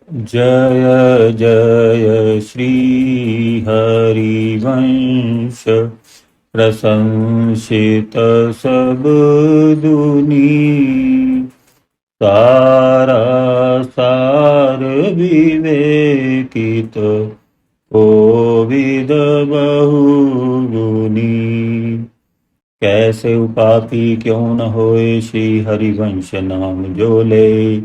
जय जय श्री हरिवंश प्रशंसित सब दुनी। सारा सार विवेकित कोविद बहुगुनी। कैसे उपापी क्यों न होए श्री हरिवंश नाम जो ले।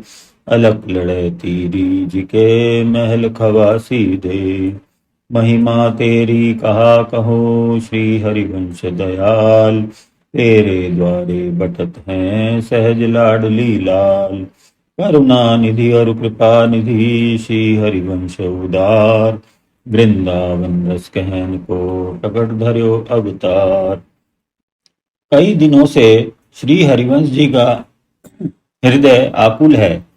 अलख लड़े तीरी जी के महल खवासी दे। महिमा तेरी कहा कहो श्री हरिवंश दयाल। तेरे द्वारे बटत हैं सहज लाडली लाल। करुणा निधि और कृपा निधि श्री हरिवंश उदार। वृंदावन रस कहन को प्रकट धर्यो अवतार। कई दिनों से श्री हरिवंश जी का हृदय आकुल है।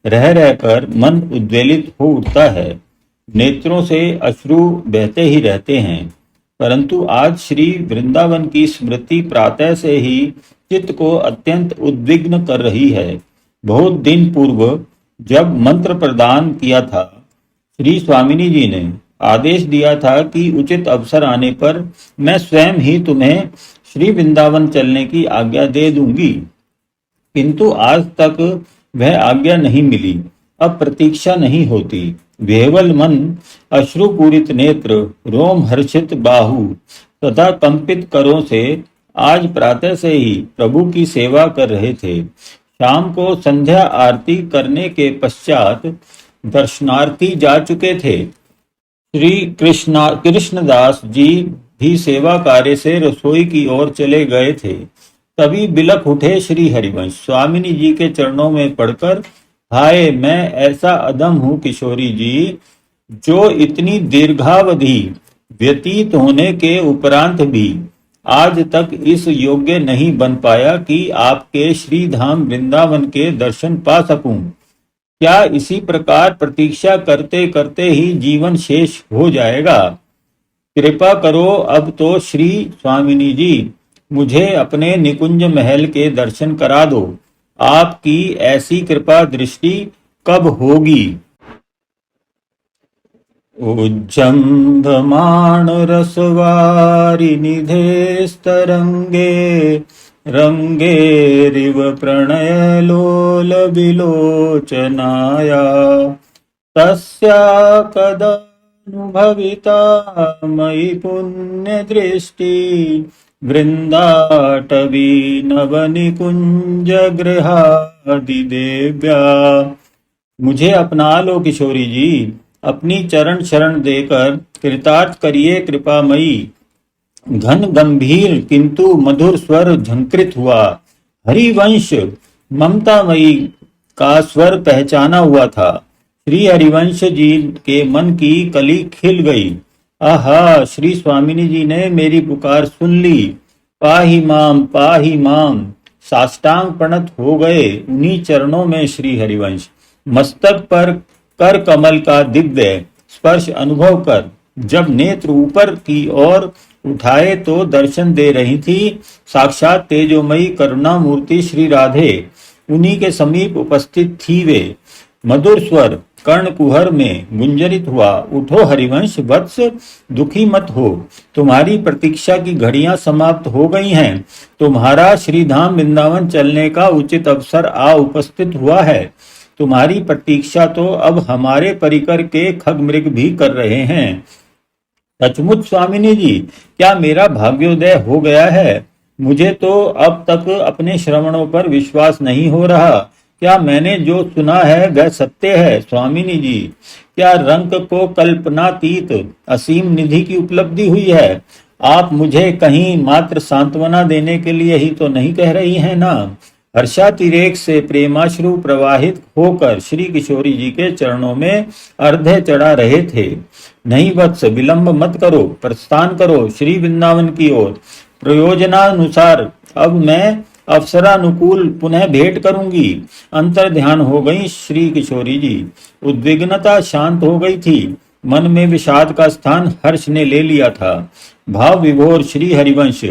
रह रहकर मन उद्वेलित हो उठता है। नेत्रों से अश्रु बहते ही रहते हैं। परंतु आज श्री वृंदावन की स्मृति प्रातः से ही चित्त को अत्यंत उद्विग्न कर रही है। बहुत दिन पूर्व जब मंत्र प्रदान किया था, श्री स्वामिनी जी ने आदेश दिया था कि उचित अवसर आने पर मैं स्वयं ही तुम्हें श्री वृंदावन चलने की आज्ञा दे दूंगी, किंतु आज तक वह आज्ञा नहीं मिली। अब प्रतीक्षा नहीं होती। विह्वल मन, अश्रुपूरित नेत्र, रोम हर्षित बाहु तथा कंपित करों से आज प्रातः से ही प्रभु की सेवा कर रहे थे। शाम को संध्या आरती करने के पश्चात दर्शनार्थी जा चुके थे। श्री कृष्णदास जी भी सेवा कार्य से रसोई की ओर चले गए थे। तभी बिलख उठे श्री हरिवंश। स्वामिनी जी के चरणों में पड़कर, हाय मैं ऐसा अधम हूँ किशोरी जी, जो इतनी दीर्घावधि व्यतीत होने के उपरांत भी आज तक इस योग्य नहीं बन पाया कि आपके श्री धाम वृंदावन के दर्शन पा सकूं। क्या इसी प्रकार प्रतीक्षा करते करते ही जीवन शेष हो जाएगा? कृपा करो अब तो श्री स्वामिनी जी, मुझे अपने निकुंज महल के दर्शन करा दो। आपकी ऐसी कृपा दृष्टि कब होगी? उज्जम्भमाण रसवारि निधे स्तरंगे रंगेरिव प्रणय लोल विलोचनाया। तस्या कदानुभविता मयि पुण्य दृष्टि। वृंदाटवी नवनिकुंज गृहादि देव्या। मुझे अपना लो किशोरी जी, अपनी चरण शरण देकर कृतार्थ करिए कृपामयी। घन गंभीर किंतु मधुर स्वर झंकृत हुआ। हरिवंश ममतामयी का स्वर पहचाना हुआ था। श्री हरिवंश जी के मन की कली खिल गई। आहा, श्री स्वामिनी जी ने मेरी पुकार सुन ली। पाही माम साष्टांग प्रणत हो गए उन्हीं चरणों में श्री हरिवंश। मस्तक पर कर कमल का दिव्य स्पर्श अनुभव कर जब नेत्र ऊपर की ओर उठाए तो दर्शन दे रही थी साक्षात तेजोमयी करुणा मूर्ति श्री राधे। उन्हीं के समीप उपस्थित थी वे। मधुर स्वर कर्ण कुहर में गुंजरित हुआ। उठो हरिवंश वत्स, दुखी मत हो। तुम्हारी प्रतीक्षा की घड़ियां समाप्त हो गई हैं। तुम्हारा श्रीधाम वृंदावन चलने का उचित अवसर आ उपस्थित हुआ है। तुम्हारी प्रतीक्षा तो अब हमारे परिकर के खगमृग भी कर रहे हैं। सचमुच स्वामिनी जी, क्या मेरा भाग्योदय हो गया है? मुझे तो अब तक अपने श्रवणों पर विश्वास नहीं हो रहा। क्या मैंने जो सुना है वह सत्य है स्वामिनी जी? क्या रंग को कल्पनातीत असीम निधि की उपलब्धि हुई है? आप मुझे कहीं मात्र सांत्वना देने के लिए ही तो नहीं कह रही हैं ना? हर्षातिरेक से प्रेमाश्रु प्रवाहित होकर श्री किशोरी जी के चरणों में अर्धे चढ़ा रहे थे। नहीं वत्स, विलंब मत करो, प्रस्थान करो श्री वृंदावन की ओर। प्रयोजनानुसार अब मैं अवसरानुकूल पुनः भेंट करूंगी। अंतर ध्यान हो गई श्री किशोरी जी। उद्विग्नता शांत हो गई थी। मन में विषाद का स्थान हर्ष ने ले लिया था। भाव विभोर श्री हरिवंश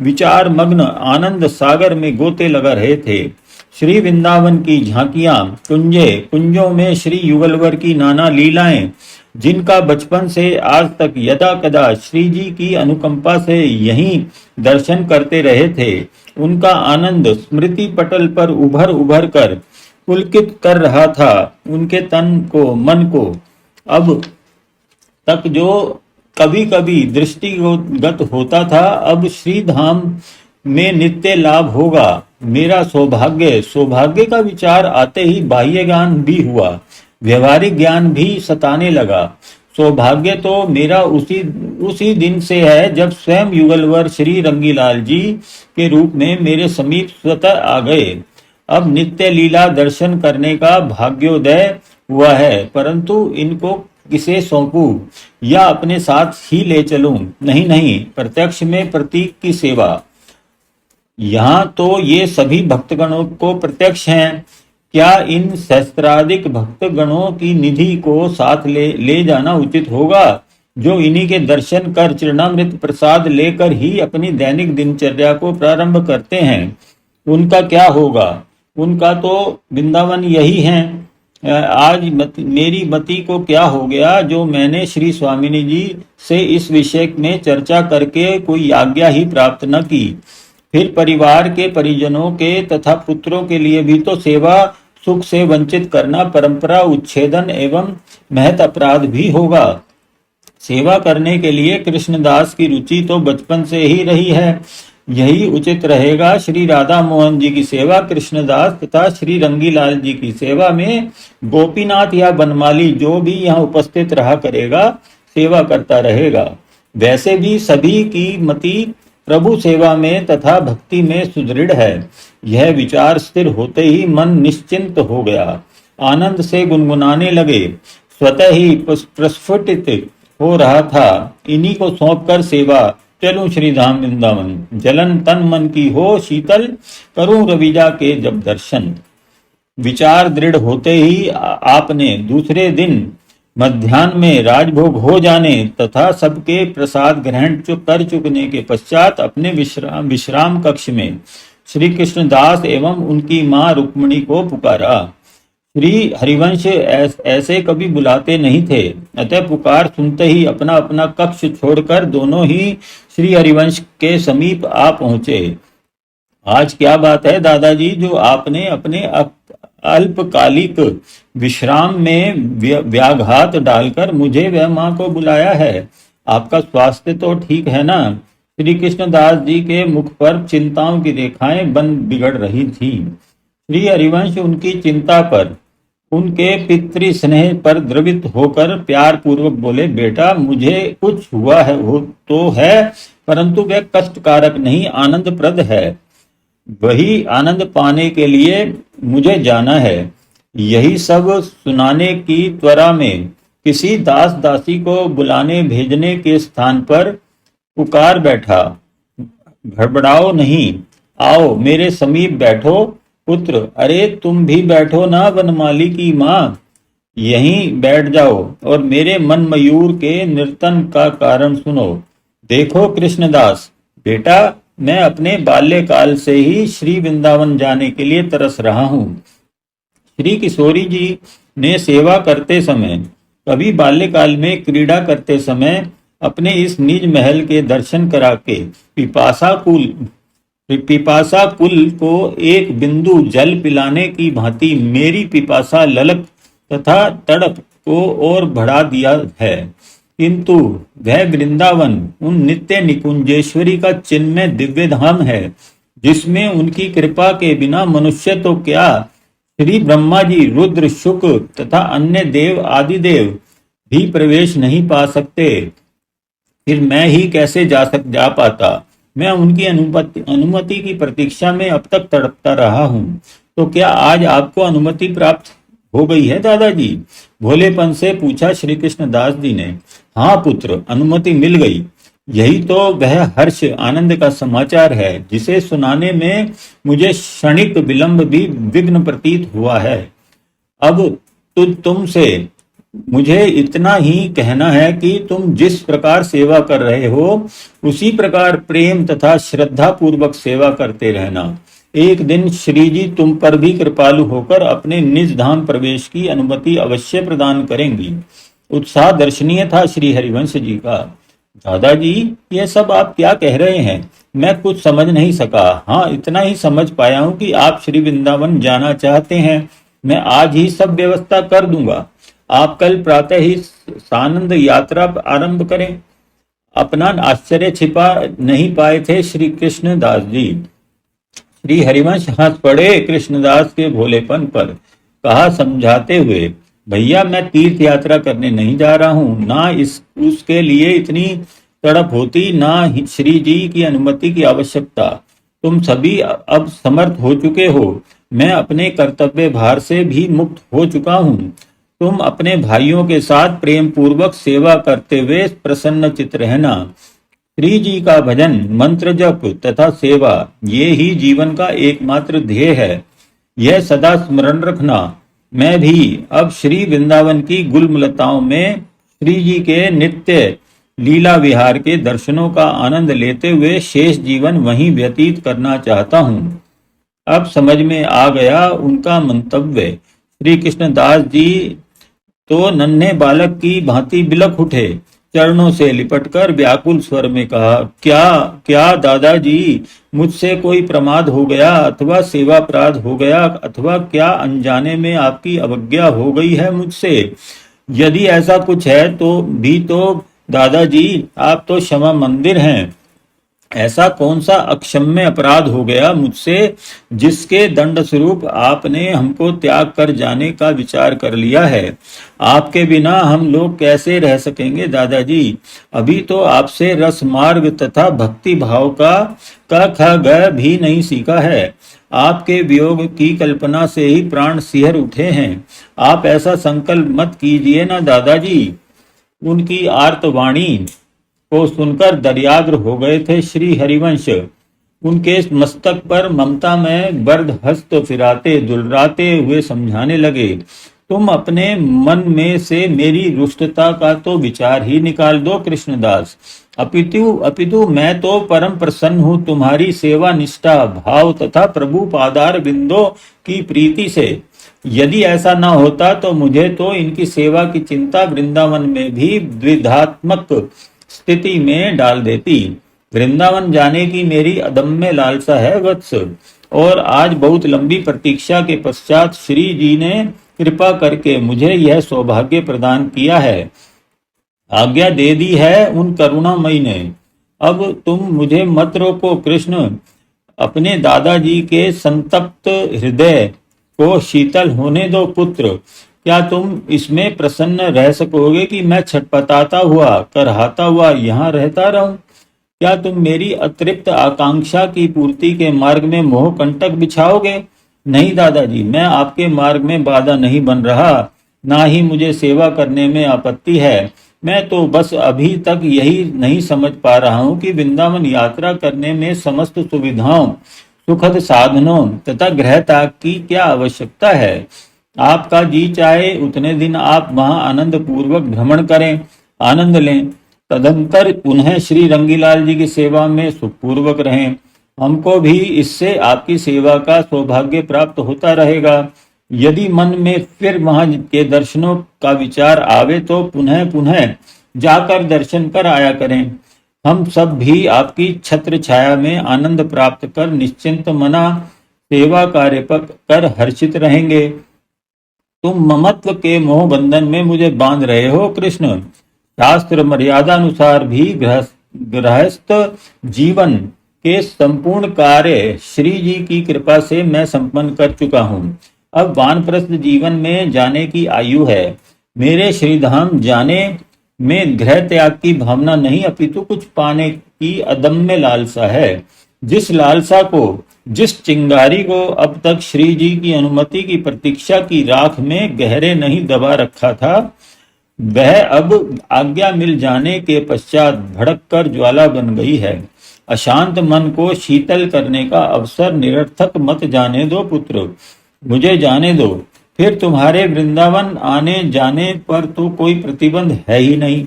विचार मग्न आनंद सागर में गोते लगा रहे थे। श्री वृंदावन की झांकियां, कुंजे कुंजों में श्री युगलवर की नाना लीलाएं, जिनका बचपन से आज तक यदा कदा श्री जी की अनुकंपा से यहीं दर्शन करते रहे थे, उनका आनंद स्मृति पटल पर उभर उभर कर पुलकित कर रहा था उनके तन को, मन को। अब तक जो कभी कभी दृष्टिगत होता था, अब श्री धाम में नित्य लाभ होगा। मेरा सौभाग्य, सौभाग्य का विचार आते ही बाह्य ज्ञान भी हुआ, व्यवहारिक ज्ञान भी सताने लगा। सौभाग्य तो मेरा उसी दिन से है जब स्वयं युगलवर श्री रंगीलाल जी के रूप में मेरे समीप स्वतः आ गए। अब नित्य लीला दर्शन करने का भाग्योदय हुआ है, परंतु इनको किसे सौंपूं या अपने साथ ही ले चलूं? नहीं नहीं, प्रत्यक्ष में प्रतीक की सेवा। यहाँ तो ये सभी भक्तगणों को प्रत्यक्ष हैं, क्या इन सहस्त्राधिक भक्तगणों की निधि को साथ ले जाना उचित होगा, जो इन्हीं के दर्शन कर चरणामृत प्रसाद लेकर ही अपनी दैनिक दिनचर्या को प्रारंभ करते हैं? उनका क्या होगा? उनका तो वृंदावन यही है। आज मेरी मति को क्या हो गया जो मैंने श्री स्वामिनी जी से इस विषय में चर्चा करके कोई आज्ञा ही प्राप्त न की। फिर परिवार के परिजनों के तथा पुत्रों के लिए भी तो सेवा सुख से वंचित करना परंपरा उच्छेदन एवं महत अपराध भी होगा। सेवा करने के लिए कृष्णदास की रुचि तो बचपन से ही रही है। यही उचित रहेगा। श्री राधा मोहन जी की सेवा कृष्णदास तथा श्री रंगीलाल जी की सेवा में गोपीनाथ या बनमाली जो भी यहाँ उपस्थित रहा करेगा, सेवा करता रहेगा। वैसे भी सभी की मति प्रभु सेवा में तथा भक्ति में सुदृढ़ है। यह विचार स्थिर होते ही मन निश्चिंत हो गया। आनंद से गुनगुनाने लगे। स्वतः ही प्रस्फुटित हो रहा था। इन्हीं को सौंपकर सेवा चलूं श्रीधाम वृंदावन, जलन तन मन की हो शीतल, करूं रविजा के जब दर्शन। विचार दृढ़ होते ही आपने दूसरे दिन मध्याह्न में राजभोग हो जाने तथा सबके प्रसाद ग्रहण कर चुकने के पश्चात अपने विश्राम कक्ष में श्री कृष्णदास एवं उनकी मां रुक्मिणी को पुकारा। श्री हरिवंश ऐसे कभी बुलाते नहीं थे, अतः पुकार सुनते ही अपना अपना कक्ष छोड़कर दोनों ही श्री हरिवंश के समीप आ पहुंचे। आज क्या बात है दादाजी जो आपने अपने अल्पकालिक विश्राम में व्याघात डालकर मुझे व मां को बुलाया है? आपका स्वास्थ्य तो ठीक है ना? श्री कृष्णदास जी के मुख पर चिंताओं की रेखाएं बन बिगड़ रही थी। श्री हरिवंश उनकी चिंता पर, उनके पितृ स्नेह पर द्रवित होकर प्यार पूर्वक बोले, बेटा मुझे कुछ हुआ है हो तो है, परंतु वह कष्टकारक नहीं, आनंदप्रद है। वही आनंद पाने के लिए मुझे जाना है। यही सब सुनाने की त्वरा में किसी दास दासी को बुलाने भेजने के स्थान पर पुकार बैठा, घबराओ नहीं, आओ मेरे समीप बैठो पुत्र। अरे तुम भी बैठो ना वनमाली की माँ, यहीं बैठ जाओ और मेरे मन मयूर के नर्तन का कारण सुनो। देखो कृष्णदास बेटा, मैं अपने बाल्यकाल से ही श्री वृंदावन जाने के लिए तरस रहा हूँ। श्री किशोरी जी ने सेवा करते समय, कभी बाल्यकाल में क्रीड़ा करते समय अपने इस निज महल के दर्शन करा के पिपासा कुल को एक बिंदु जल पिलाने की भांति मेरी पिपासा ललक तथा तड़प को और बढ़ा दिया है। किंतु वह वृंदावन उन नित्य निकुंजेश्वरी का चिन्मय दिव्य धाम है, जिसमें उनकी कृपा के बिना मनुष्य तो क्या, श्री ब्रह्मा जी, रुद्र, शुक्र तथा अन्य देव आदि देव भी प्रवेश नहीं पा सकते। फिर मैं ही कैसे जा पाता? मैं उनकी अनुमति की प्रतीक्षा में अब तक तड़पता रहा हूँ। तो क्या आज आपको अनुमति प्राप्त हो गई है दादाजी? भोलेपन से पूछा श्री कृष्णदास जी ने। हाँ पुत्र, अनुमति मिल गई। यही तो वह हर्ष आनंद का समाचार है जिसे सुनाने में मुझे क्षणिक विलंब भी विघ्न प्रतीत हुआ है। अब तुमसे मुझे इतना ही कहना है कि तुम जिस प्रकार सेवा कर रहे हो उसी प्रकार प्रेम तथा श्रद्धा पूर्वक सेवा करते रहना। एक दिन श्री जी तुम पर भी कृपालु होकर अपने निज धाम प्रवेश की अनुमति अवश्य प्रदान करेंगी। उत्साह दर्शनीय था श्री हरिवंश जी का। दादाजी, ये सब आप क्या कह रहे हैं? मैं कुछ समझ नहीं सका। हाँ, इतना ही समझ पाया हूँ कि आप श्री वृंदावन जाना चाहते हैं। मैं आज ही सब व्यवस्था कर दूंगा। आप कल प्रातः ही सानंद यात्रा आरंभ करें। अपना आश्चर्य छिपा नहीं पाए थे श्री कृष्णदास जी। श्री हरिवंश हंस पड़े कृष्णदास के भोलेपन पर। कहा समझाते हुए, भैया मैं तीर्थ यात्रा करने नहीं जा रहा हूँ। ना इस उसके लिए इतनी तड़प होती, ना श्री जी की अनुमति की आवश्यकता। तुम सभी अब समर्थ हो चुके हो। मैं अपने कर्तव्य भार से भी मुक्त हो चुका हूँ। तुम अपने भाइयों के साथ प्रेम पूर्वक सेवा करते हुए प्रसन्न चित्त रहना। श्री जी का भजन, मंत्र जप तथा सेवा, ये ही जीवन का एकमात्र ध्येय है। यह सदा स्मरण रखना। मैं भी अब श्री वृंदावन की गुलमलताओं में श्री जी के नित्य लीला विहार के दर्शनों का आनंद लेते हुए शेष जीवन वहीं व्यतीत करना चाहता हूँ। अब समझ में आ गया उनका मंतव्य। श्री कृष्णदास जी तो नन्हे बालक की भांति बिलख उठे। चरणों से लिपटकर व्याकुल स्वर में कहा, क्या क्या दादाजी, मुझसे कोई प्रमाद हो गया अथवा सेवापराध हो गया, अथवा क्या अनजाने में आपकी अवज्ञा हो गई है मुझसे? यदि ऐसा कुछ है तो दादाजी आप तो क्षमा मंदिर हैं। ऐसा कौन सा अक्षम्य अपराध हो गया मुझसे जिसके दंड स्वरूप आपने हमको त्याग कर जाने का विचार कर लिया है? आपके बिना हम लोग कैसे रह सकेंगे दादाजी? अभी तो आपसे रस मार्ग तथा भक्ति भाव का ख ग भी नहीं सीखा है। आपके वियोग की कल्पना से ही प्राण सिहर उठे हैं। आप ऐसा संकल्प मत कीजिए ना दादाजी। उनकी आर्तवाणी को सुनकर दरियाद्र हो गए थे श्री हरिवंश। उनके मस्तक पर ममता में वर्द हस्त फिराते दुलराते हुए समझाने लगे, तुम अपने मन में से मेरी रुष्टता का तो विचार ही निकाल दो कृष्णदास। अपितु मैं तो परम प्रसन्न हूँ तुम्हारी सेवा निष्ठा भाव तथा प्रभु पादार बिंदों की प्रीति से। यदि ऐसा न होता तो मुझे तो इनकी सेवा की चिंता वृंदावन में भी द्विधात्मक स्थिति में डाल देती। वृंदावन जाने की मेरी अदम्य लालसा है वत्स, और आज बहुत लंबी प्रतीक्षा के पश्चात श्री जी ने कृपा करके मुझे यह सौभाग्य प्रदान किया है। आज्ञा दे दी है उन करुणामयी ने। अब तुम मुझे मत रोको कृष्ण। अपने दादाजी के संतप्त हृदय को शीतल होने दो पुत्र। क्या तुम इसमें प्रसन्न रह सकोगे कि मैं छटपटाता हुआ करहाता हुआ यहाँ रहता रहूं? क्या तुम मेरी अतृप्त आकांक्षा की पूर्ति के मार्ग में मोह कंटक बिछाओगे? नहीं दादाजी, मैं आपके मार्ग में बाधा नहीं बन रहा, ना ही मुझे सेवा करने में आपत्ति है। मैं तो बस अभी तक यही नहीं समझ पा रहा हूँ कि वृंदावन यात्रा करने में समस्त सुविधाओं सुखद साधनों तथा गृह त्याग की क्या आवश्यकता है। आपका जी चाहे उतने दिन आप वहां आनंद पूर्वक भ्रमण करें, आनंद लें, तदंतर पुनः श्री रंगीलाल जी की सेवा में सुखपूर्वक रहें। हमको भी इससे आपकी सेवा का सौभाग्य प्राप्त होता रहेगा। यदि मन में फिर वहां के दर्शनों का विचार आवे तो पुनः पुनः जाकर दर्शन कर आया करें। हम सब भी आपकी छत्र छाया में आनंद प्राप्त कर निश्चिंत मना सेवा कार्य कर हर्षित रहेंगे। तुम ममत्व के मोह बंधन में मुझे बांध रहे हो कृष्ण। शास्त्र मर्यादा अनुसार भी गृहस्थ जीवन के संपूर्ण कार्य श्री जी की कृपा से मैं संपन्न कर चुका हूँ। अब वानप्रस्थ जीवन में जाने की आयु है। मेरे श्रीधाम जाने में गृह त्याग की भावना नहीं, अपितु कुछ पाने की अदम्य लालसा है। जिस लालसा को, जिस चिंगारी को अब तक श्री जी की अनुमति की प्रतीक्षा की राख में गहरे नहीं दबा रखा था, वह अब आज्ञा मिल जाने के पश्चात भड़क कर ज्वाला बन गई है। अशांत मन को शीतल करने का अवसर निरर्थक मत जाने दो पुत्र, मुझे जाने दो। फिर तुम्हारे वृंदावन आने जाने पर तो कोई प्रतिबंध है ही नहीं।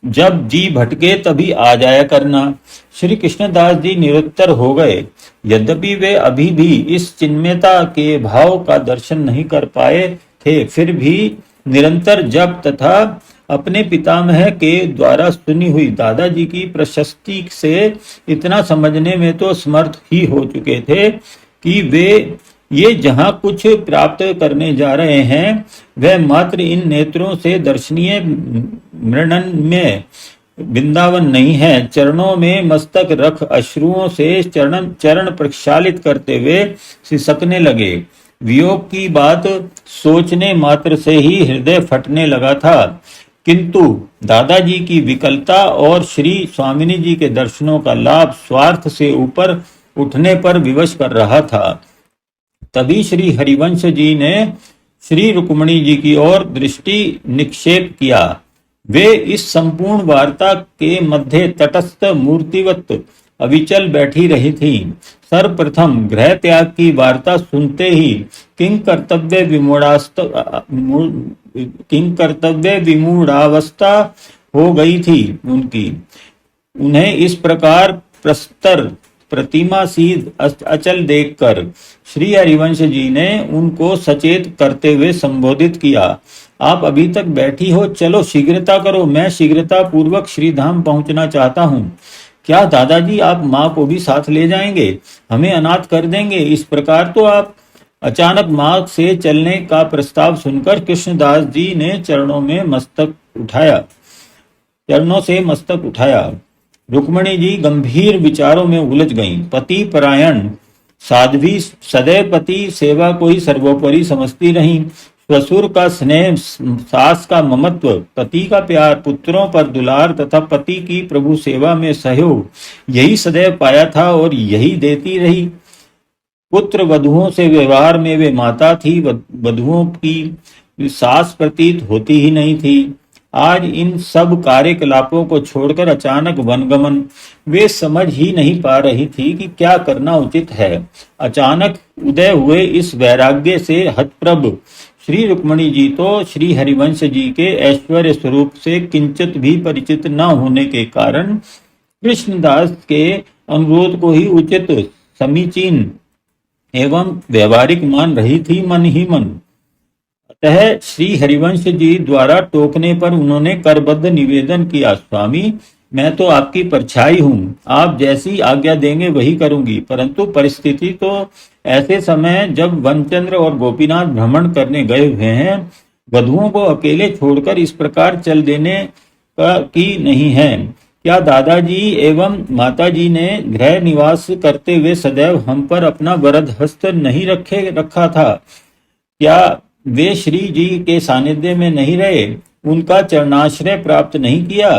जब जी भटके तभी आ जाया करना। श्री कृष्णदास जी निरुत्तर हो गए। यद्यपि वे अभी भी इस चिन्मयता के भाव का दर्शन नहीं कर पाए थे, फिर भी निरंतर जप तथा अपने पितामह के द्वारा सुनी हुई दादाजी की प्रशस्ति से इतना समझने में तो समर्थ ही हो चुके थे कि वे ये जहां कुछ प्राप्त करने जा रहे हैं वह मात्र इन नेत्रों से दर्शनीय मृणन में वृंदावन नहीं है। चरणों में मस्तक रख अश्रुओं से चरण चरण प्रक्षालित करते हुए सिसकने लगे। वियोग की बात सोचने मात्र से ही हृदय फटने लगा था, किंतु दादाजी की विकलता और श्री स्वामिनी जी के दर्शनों का लाभ स्वार्थ से ऊपर उठने पर विवश कर रहा था। तभी श्री हरिवंश जी ने श्री रुक्मणी जी की ओर दृष्टि निक्षेप किया। वे इस संपूर्ण वार्ता के मध्य तटस्थ मूर्तिवत अविचल बैठी रही थी। सर्वप्रथम गृह त्याग की वार्ता सुनते ही किंग कर्तव्य विमूढ़ावस्था हो गई थी उनकी। उन्हें इस प्रकार प्रस्तर प्रतिमा सीध अचल देखकर श्री हरिवंश जी ने उनको सचेत करते हुए संबोधित किया। आप अभी तक बैठी हो, चलो शीघ्रता करो, मैं शीघ्रता पूर्वक श्रीधाम पहुंचना चाहता हूँ। क्या दादाजी आप माँ को भी साथ ले जाएंगे, हमें अनाथ कर देंगे? इस प्रकार तो आप अचानक माँ से चलने का प्रस्ताव सुनकर कृष्णदास जी ने चरणों से मस्तक उठाया। रुक्मणी जी गंभीर विचारों में उलझ गईं। पति परायण साध्वी सदैव पति सेवा को ही सर्वोपरि समझती रहीं। ससुर का स्नेह, सास का ममत्व, पति का प्यार, पुत्रों पर दुलार तथा पति की प्रभु सेवा में सहयोग, यही सदैव पाया था और यही देती रही। पुत्र वधुओं से व्यवहार में वे माता थी, वधुओं की सास प्रतीत होती ही नहीं थी। आज इन सब कार्यकलापों को छोड़कर अचानक वनगमन, वे समझ ही नहीं पा रही थी कि क्या करना उचित है। अचानक उदय हुए इस वैराग्य से हतप्रभ श्री रुक्मणी जी तो श्री हरिवंश जी के ऐश्वर्य स्वरूप से किंचित भी परिचित न होने के कारण कृष्णदास के अनुरोध को ही उचित, समीचीन एवं व्यवहारिक मान रही थी मन ही मन। अतः श्री हरिवंश जी द्वारा टोकने पर उन्होंने करबद्ध निवेदन किया, स्वामी मैं तो आपकी परछाई हूँ, आप जैसी आज्ञा देंगे वही करूंगी। परंतु परिस्थिति तो ऐसे समय जब वनचंद्र और गोपीनाथ भ्रमण करने गए हुए हैं, वधुओं को अकेले छोड़कर इस प्रकार चल देने की नहीं है। क्या दादाजी एवं माताजी ने गृह निवास करते हुए सदैव हम पर अपना वरद हस्त नहीं रखा था? क्या वे श्री जी के सानिध्य में नहीं रहे, उनका चरणाश्रय प्राप्त नहीं किया?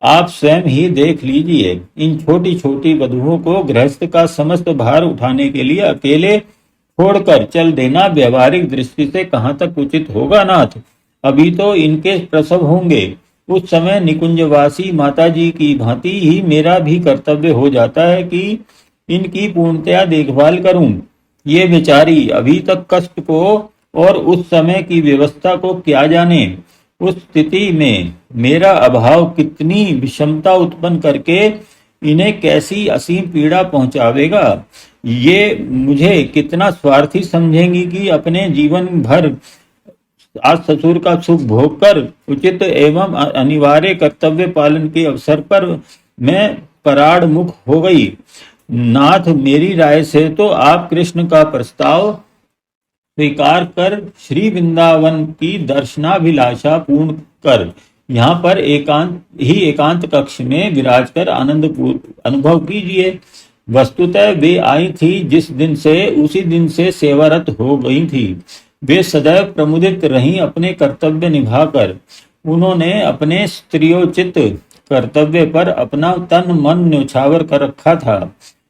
आप स्वयं ही देख लीजिए, इन छोटी छोटी वधुओं को गृहस्थ का समस्त भार उठाने के लिए अकेले छोड़कर चल देना व्यवहारिक दृष्टि से कहाँ तक उचित होगा नाथ? अभी तो इनके प्रसव होंगे, उस समय निकुंजवासी माताजी की भांति ही मेरा भी कर्तव्य हो जाता है कि इनकी पूर्णतया देखभाल करूं। ये बेचारी अभी तक कष्ट को और उस समय की व्यवस्था को क्या जाने। उस स्थिति में मेरा अभाव कितनी विषमता उत्पन्न करके इन्हें कैसी असीम पीड़ा पहुंचावेगा। ये मुझे कितना स्वार्थी समझेंगी कि अपने जीवन भर सास ससुर का सुख भोग कर उचित एवं अनिवार्य कर्तव्य पालन के अवसर पर मैं पराड़ मुख हो गई। नाथ, मेरी राय से तो आप कृष्ण का प्रस्ताव स्वीकार कर श्री वृंदावन की दर्शनाभिलाषा पूर्ण कर यहाँ पर एकांत कक्ष में विराज कर आनंद अनुभव कीजिए। वस्तुतः वे आई थी जिस दिन से, उसी दिन से सेवारत हो गई थी। वे सदैव प्रमुदित रहीं अपने कर्तव्य निभाकर। उन्होंने अपने स्त्रियोचित कर्तव्य पर अपना तन मन न्यौछावर कर रखा था।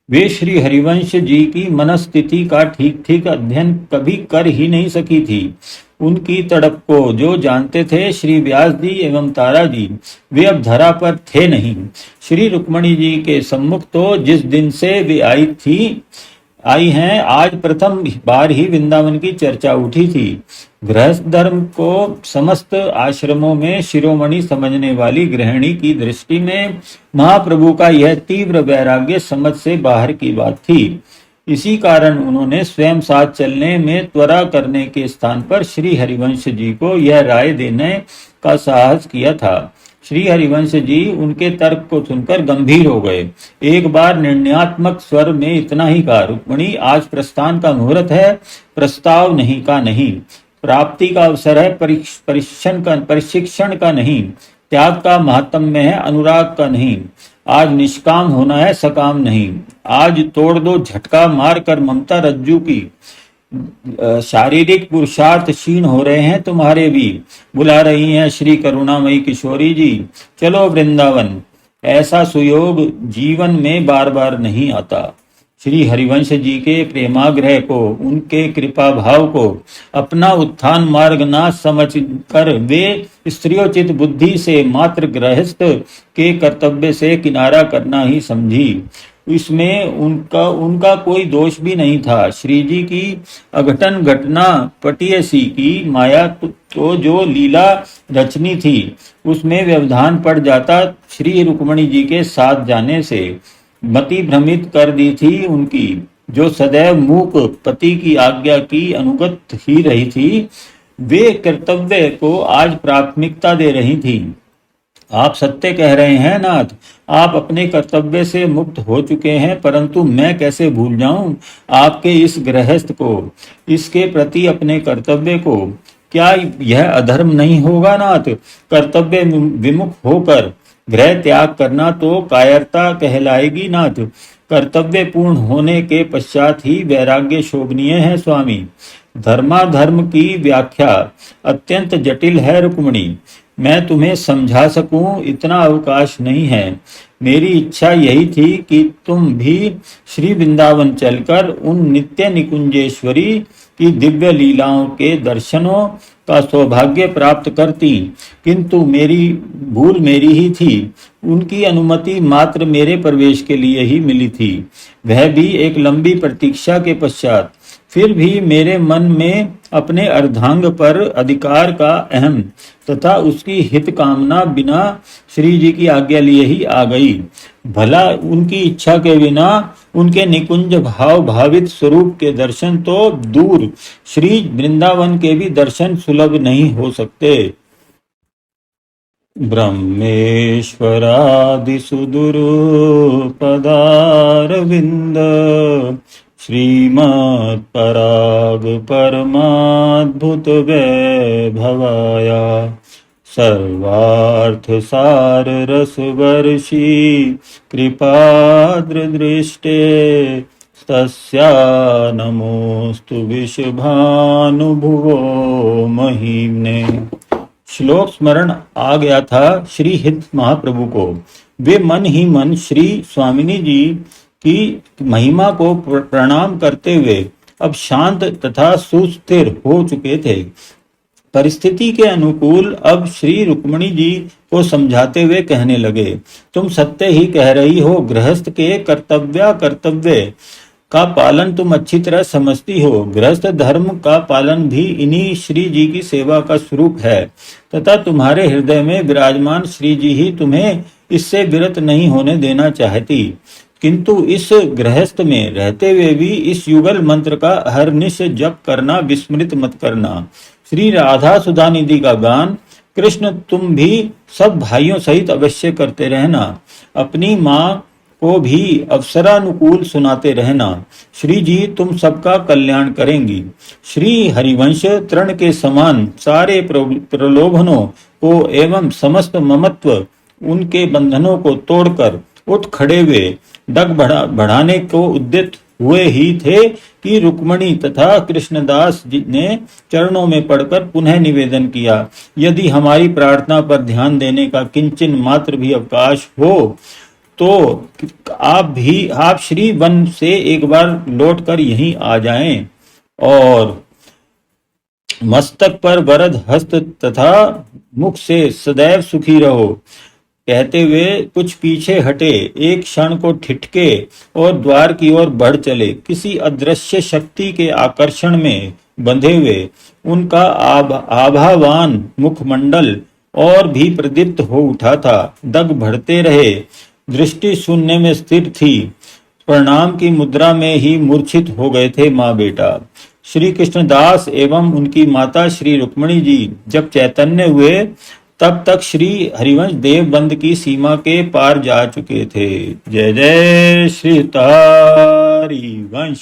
वे श्री हरिवंश जी की मनस्थिति का ठीक ठीक अध्ययन कभी कर ही नहीं सकी थी। उनकी तड़प को जो जानते थे श्री व्यास जी एवं तारा जी, वे अब धरा पर थे नहीं। श्री रुक्मणी जी के सम्मुख तो जिस दिन से वे आई थी आई हैं। आज प्रथम बार ही वृंदावन की चर्चा उठी थी। गृहस्थ धर्म को समस्त आश्रमों में शिरोमणि समझने वाली गृहिणी की दृष्टि में महाप्रभु का यह तीव्र वैराग्य समझ से बाहर की बात थी। इसी कारण उन्होंने स्वयं साथ चलने में त्वरा करने के स्थान पर श्री हरिवंश जी को यह राय देने का साहस किया था। श्री हरिवंश जी उनके तर्क को सुनकर गंभीर हो गए। एक बार निर्णयात्मक स्वर में इतना ही कहा, रुक्मिणी, आज प्रस्थान का मुहूर्त है, प्रस्ताव नहीं का नहीं, प्राप्ति का अवसर है, प्रशिक्षण का नहीं, त्याग का महात्म्य है, अनुराग का नहीं। आज निष्काम होना है, सकाम नहीं। आज तोड़ दो, झटका मार कर ममता रज्जू की। शारीरिक पुरुषार्थ क्षीण हो रहे हैं तुम्हारे भी। बुला रही हैं श्री करुणामयी किशोरी जी, चलो वृंदावन। ऐसा सुयोग जीवन में बार बार नहीं आता। श्री हरिवंश जी के प्रेमाग्रह को, उनके कृपा भाव को अपना उत्थान मार्ग ना समझ कर वे स्त्रियोचित बुद्धि से मात्र गृहस्थ के कर्तव्य से किनारा करना ही समझी। इसमें उनका कोई दोष भी नहीं था। श्री जी की अघटन घटना पटियसी की माया तो जो लीला रचनी थी उसमें व्यवधान पड़ जाता श्री रुक्मणी जी के साथ जाने से। मति भ्रमित कर दी थी उनकी, जो सदैव मूक पति की आज्ञा की अनुगत ही रही थी, वे कर्तव्य को आज प्राथमिकता दे रही थी। आप सत्य कह रहे हैं नाथ, आप अपने कर्तव्य से मुक्त हो चुके हैं, परंतु मैं कैसे भूल जाऊं आपके इस गृहस्थ को, इसके प्रति अपने कर्तव्य को। क्या यह अधर्म नहीं होगा नाथ? कर्तव्य विमुख होकर गृह त्याग करना तो कायरता कहलाएगी नाथ। कर्तव्य पूर्ण होने के पश्चात ही वैराग्य शोभनीय है स्वामी। धर्माधर्म की व्याख्या अत्यंत जटिल है रुक्मिणी। मैं तुम्हें समझा सकूं इतना अवकाश नहीं है। मेरी इच्छा यही थी कि तुम भी श्री वृंदावन चलकर उन नित्य निकुंजेश्वरी की दिव्य लीलाओं के दर्शनों का सौभाग्य प्राप्त करती, किंतु भूल मेरी ही थी। उनकी अनुमति मात्र मेरे प्रवेश के लिए ही मिली थी, वह भी एक लंबी प्रतीक्षा के पश्चात। फिर भी मेरे मन में अपने अर्धांग पर अधिकार का अहम तथा उसकी हित कामना बिना श्री जी की आज्ञा लिए ही आ गई। भला उनकी इच्छा के बिना उनके निकुंज भाव भावित स्वरूप के दर्शन तो दूर, श्री वृंदावन के भी दर्शन सुलभ नहीं हो सकते। ब्रह्मेश्वरादि सुदूर पदारविंद श्रीमत्पराग परमाद्भुत वैभवाया सर्वार्थ सार रस वर्षी कृपाद्र दृष्टे तस्या नमोस्तु विषभानुभुवो महिम्ने। श्लोक स्मरण आ गया था श्री हित महाप्रभु को। वे मन ही मन श्री स्वामिनी जी की महिमा को प्रणाम करते हुए अब शांत तथा सुस्थिर हो चुके थे। परिस्थिति के अनुकूल अब श्री रुक्मिणी जी को समझाते हुए कहने लगे, तुम सत्य ही कह रही हो। गृहस्थ के कर्तव्य का पालन तुम अच्छी तरह समझती हो। गृहस्थ धर्म का पालन भी इन्हीं श्री जी की सेवा का स्वरूप है तथा तुम्हारे हृदय में विराजमान श्री जी ही तुम्हें इससे विरत नहीं होने देना चाहती। किंतु इस गृहस्थ में रहते हुए भी इस युगल मंत्र का अहर्निश जप करना विस्मृत मत करना। श्री राधा सुधा निधि का गान कृष्ण तुम भी सब भाइयों सहित अवश्य करते रहना। अपनी माँ को भी अवसरानुकूल सुनाते रहना। श्री जी तुम सबका कल्याण करेंगी। श्री हरिवंश तृण के समान सारे प्रलोभनों को एवं समस्त ममत्व उनके बंधनों को तोड़कर उठ खड़े हुए डग बढ़ाने को उद्यत हुए ही थे कि रुक्मणी तथा कृष्णदास जी ने चरणों में पड़कर पुनः निवेदन किया, यदि हमारी प्रार्थना पर ध्यान देने का किंचन मात्र भी अवकाश हो तो आप श्री वन से एक बार लौटकर यहीं आ जाएं और मस्तक पर वरद हस्त तथा मुख से सदैव सुखी रहो। कहते हुए कुछ पीछे हटे, एक क्षण को ठिठके और द्वार की ओर बढ़ चले। किसी अदृश्य शक्ति के आकर्षण में बंधे हुए उनका आभावान मुखमंडल और भी प्रदीप्त हो उठा था। दग भरते रहे, दृष्टि शून्य में स्थिर थी। प्रणाम की मुद्रा में ही मूर्छित हो गए थे माँ बेटा। श्री कृष्णदास एवं उनकी माता श्री रुक्मणी जी जब चैतन्य हुए तब तक श्री हरिवंश देवबंद की सीमा के पार जा चुके थे। जय जय श्री हरिवंश।